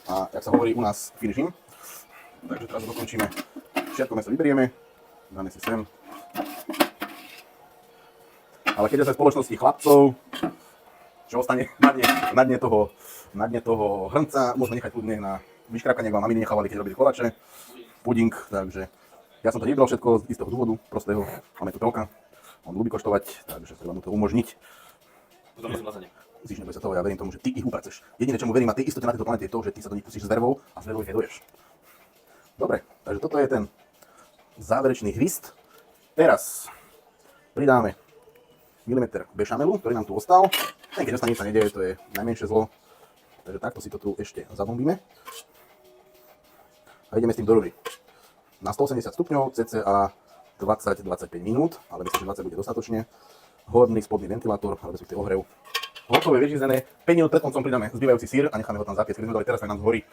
A jak sa hovorí u nás, finishing. Takže teraz dokončíme. Všetko meso vyberieme, dáme si sem. Ale keď sme v spoločnosti chlapcov, čo ostane na dne toho hrnca, môžeme nechať kľudne na vyškrápkanie, ak vám mami nechávali, keď robili koláče, puding, takže ja som to nevybral všetko z istého dôvodu, prostého, máme tu Pelka, on ľúbi koštovať, takže treba mu to umožniť. Musíš, neboj sa toho, ja verím tomu, že ty ich upraceš. Jediné, čomu verím a ty istote na tejto planete je to, že ty sa do nich pustíš s vervou a s vervou ich aj doješ. Dobre, takže toto je ten záverečný hvist. Teraz pridáme milimeter bešamelu, ktorý nám tu ostal. Ten, keď ostane, nič sa nedieje, to je najmenšie zlo. Takže takto si to tu ešte zabombíme. A ideme s tým do rúry. Na 180 stupňov, cca 20-25 minút, ale myslím, že 20 bude dostatočne. Horný, spodný ventilátor, alebo respektíve ohrev. Hotové, vyřízené. 5 minút pred koncom pridáme zbývajúci syr a necháme ho tam zapiecť. Keď sme dali teraz, tak nám zhorí